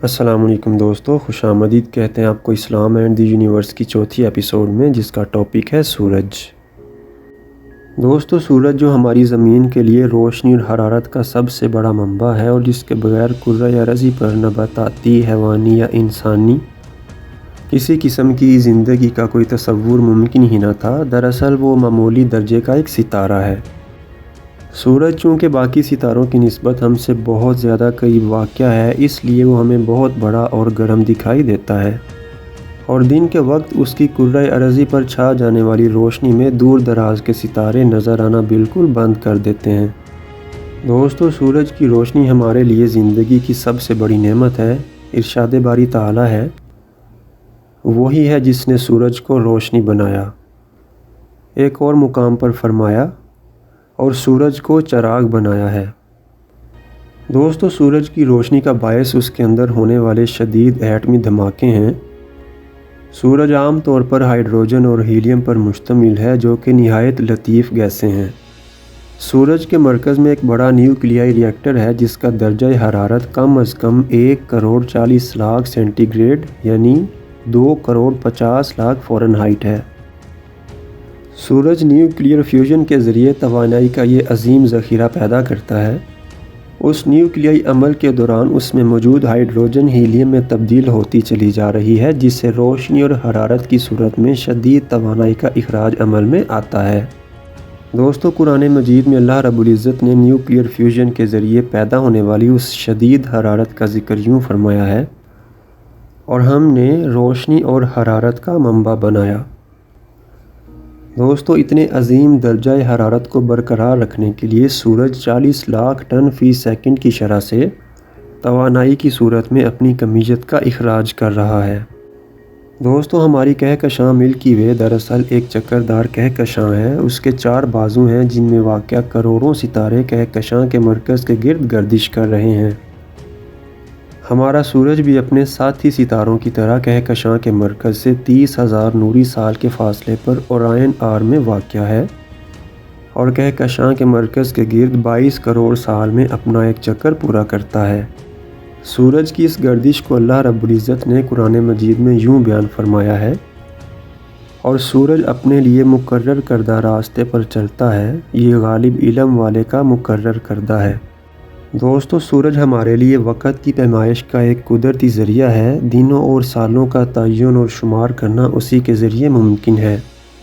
السلام علیکم دوستو، خوش آمدید کہتے ہیں آپ کو اسلام اینڈ دی یونیورس کی چوتھی ایپیسوڈ میں، جس کا ٹاپک ہے سورج۔ دوستو، سورج جو ہماری زمین کے لیے روشنی اور حرارت کا سب سے بڑا منبع ہے اور جس کے بغیر کرۂ ارضی پر نباتاتی، حیوانی یا انسانی کسی قسم کی زندگی کا کوئی تصور ممکن ہی نہ تھا۔ دراصل وہ معمولی درجے کا ایک ستارہ ہے۔ سورج چونکہ باقی ستاروں کی نسبت ہم سے بہت زیادہ قریب واقع ہے، اس لیے وہ ہمیں بہت بڑا اور گرم دکھائی دیتا ہے، اور دن کے وقت اس کی کرۂ ارضی پر چھا جانے والی روشنی میں دور دراز کے ستارے نظر آنا بالکل بند کر دیتے ہیں۔ دوستو، سورج کی روشنی ہمارے لیے زندگی کی سب سے بڑی نعمت ہے۔ ارشاد باری تعالیٰ ہے، وہی ہے جس نے سورج کو روشنی بنایا۔ ایک اور مقام پر فرمایا، اور سورج کو چراغ بنایا ہے۔ دوستو، سورج کی روشنی کا باعث اس کے اندر ہونے والے شدید ایٹمی دھماکے ہیں۔ سورج عام طور پر ہائیڈروجن اور ہیلیم پر مشتمل ہے، جو کہ نہایت لطیف گیسیں ہیں۔ سورج کے مرکز میں ایک بڑا نیوکلیائی ری ایکٹر ہے جس کا درجہ حرارت کم از کم 1,40,00,000 سینٹی گریڈ یعنی 2,50,00,000 فارنہائٹ ہے۔ سورج نیوکلیئر فیوژن کے ذریعے توانائی کا یہ عظیم ذخیرہ پیدا کرتا ہے۔ اس نیوکلیائی عمل کے دوران اس میں موجود ہائیڈروجن ہیلیم میں تبدیل ہوتی چلی جا رہی ہے، جس سے روشنی اور حرارت کی صورت میں شدید توانائی کا اخراج عمل میں آتا ہے۔ دوستو، قرآن مجید میں اللہ رب العزت نے نیوکلیئر فیوژن کے ذریعے پیدا ہونے والی اس شدید حرارت کا ذکر یوں فرمایا ہے، اور ہم نے روشنی اور حرارت کا منبع بنایا۔ دوستو، اتنے عظیم درجہ حرارت کو برقرار رکھنے کے لیے سورج 40 لاکھ ٹن فی سیکنڈ کی شرح سے توانائی کی صورت میں اپنی کمیت کا اخراج کر رہا ہے۔ دوستو، ہماری کہکشاں ملکی وے دراصل ایک چکردار کہکشاں ہے۔ اس کے 4 بازو ہیں جن میں واقع کروڑوں ستارے کہکشاں کے مرکز کے گرد گردش کر رہے ہیں۔ ہمارا سورج بھی اپنے ساتھی ستاروں کی طرح کہکشاں کے مرکز سے 30,000 نوری سال کے فاصلے پر اورائن آر میں واقع ہے، اور کہکشاں کے مرکز کے گرد 22 کروڑ سال میں اپنا ایک چکر پورا کرتا ہے۔ سورج کی اس گردش کو اللہ رب العزت نے قرآن مجید میں یوں بیان فرمایا ہے، اور سورج اپنے لیے مقرر کردہ راستے پر چلتا ہے، یہ غالب علم والے کا مقرر کردہ ہے۔ دوستو، سورج ہمارے لیے وقت کی پیمائش کا ایک قدرتی ذریعہ ہے۔ دنوں اور سالوں کا تعین اور شمار کرنا اسی کے ذریعے ممکن ہے۔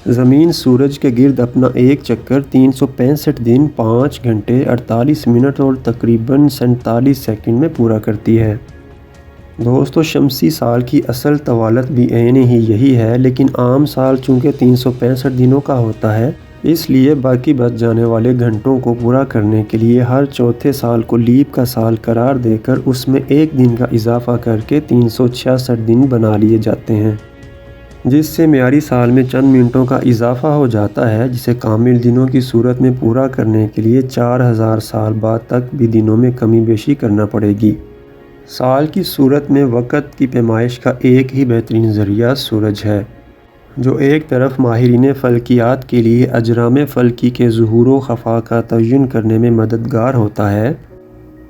زمین سورج کے گرد اپنا ایک چکر 365 دن 5 گھنٹے 48 منٹ اور تقریباً 47 سیکنڈ میں پورا کرتی ہے۔ دوستو، شمسی سال کی اصل طوالت بھی عین ہی یہی ہے، لیکن عام سال چونکہ 365 دنوں کا ہوتا ہے، اس لیے باقی بچ جانے والے گھنٹوں کو پورا کرنے کے لیے ہر چوتھے سال کو لیپ کا سال قرار دے کر اس میں ایک دن کا اضافہ کر کے 366 دن بنا لیے جاتے ہیں، جس سے معیاری سال میں چند منٹوں کا اضافہ ہو جاتا ہے، جسے کامل دنوں کی صورت میں پورا کرنے کے لیے 4000 سال بعد تک بھی دنوں میں کمی بیشی کرنا پڑے گی۔ سال کی صورت میں وقت کی پیمائش کا ایک ہی بہترین ذریعہ سورج ہے، جو ایک طرف ماہرین فلکیات کے لیے اجرام فلکی کے ظہور و خفا کا تعین کرنے میں مددگار ہوتا ہے،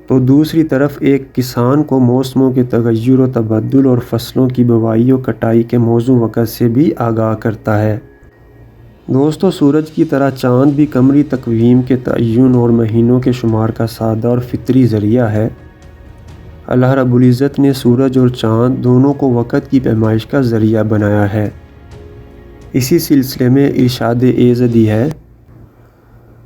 تو دوسری طرف ایک کسان کو موسموں کے تغیر و تبدل اور فصلوں کی بوائی و کٹائی کے موزوں وقت سے بھی آگاہ کرتا ہے۔ دوستو، سورج کی طرح چاند بھی قمری تقویم کے تعین اور مہینوں کے شمار کا سادہ اور فطری ذریعہ ہے۔ اللہ رب العزت نے سورج اور چاند دونوں کو وقت کی پیمائش کا ذریعہ بنایا ہے۔ اسی سلسلے میں ارشاد ایزدی ہے،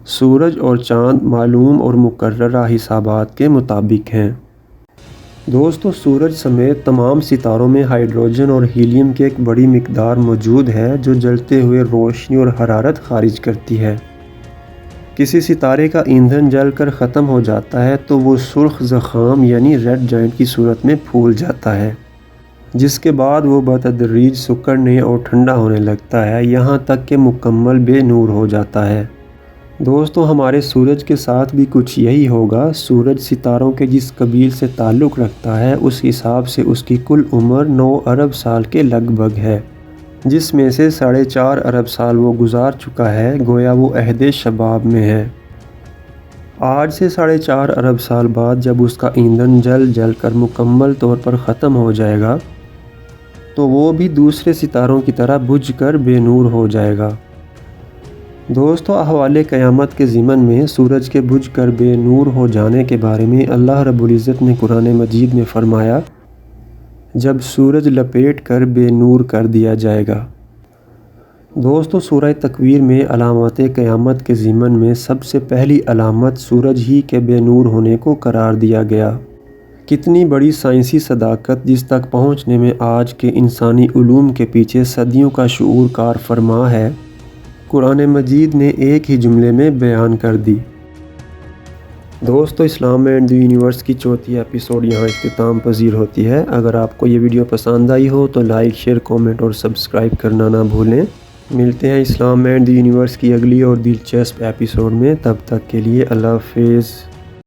سورج اور چاند معلوم اور مقررہ حسابات کے مطابق ہیں۔ دوستو، سورج سمیت تمام ستاروں میں ہائیڈروجن اور ہیلیم کی ایک بڑی مقدار موجود ہے، جو جلتے ہوئے روشنی اور حرارت خارج کرتی ہے۔ کسی ستارے کا ایندھن جل کر ختم ہو جاتا ہے تو وہ سرخ زخام یعنی ریڈ جائنٹ کی صورت میں پھول جاتا ہے، جس کے بعد وہ بتدریج سکڑنے اور ٹھنڈا ہونے لگتا ہے، یہاں تک کہ مکمل بے نور ہو جاتا ہے۔ دوستو، ہمارے سورج کے ساتھ بھی کچھ یہی ہوگا۔ سورج ستاروں کے جس قبیل سے تعلق رکھتا ہے، اس حساب سے اس کی کل عمر 9 ارب سال کے لگ بھگ ہے، جس میں سے 4.5 ارب سال وہ گزار چکا ہے، گویا وہ عہد شباب میں ہے۔ آج سے 4.5 ارب سال بعد جب اس کا ایندھن جل کر مکمل طور پر ختم ہو جائے گا تو وہ بھی دوسرے ستاروں کی طرح بجھ کر بے نور ہو جائے گا۔ دوستو، احوال قیامت کے ضمن میں سورج کے بجھ کر بے نور ہو جانے کے بارے میں اللہ رب العزت نے قرآن مجید میں فرمایا، جب سورج لپیٹ کر بے نور کر دیا جائے گا۔ دوستو، سورہ تکویر میں علامات قیامت کے ضمن میں سب سے پہلی علامت سورج ہی کے بے نور ہونے کو قرار دیا گیا۔ کتنی بڑی سائنسی صداقت جس تک پہنچنے میں آج کے انسانی علوم کے پیچھے صدیوں کا شعور کار فرما ہے، قرآن مجید نے ایک ہی جملے میں بیان کر دی۔ دوستو، اسلام اینڈ دی یونیورس کی چوتھی ایپیسوڈ یہاں اختتام پذیر ہوتی ہے۔ اگر آپ کو یہ ویڈیو پسند آئی ہو تو لائک، شیئر، کومنٹ اور سبسکرائب کرنا نہ بھولیں۔ ملتے ہیں اسلام اینڈ دی یونیورس کی اگلی اور دلچسپ ایپیسوڈ میں، تب تک کے لیے اللہ حافظ۔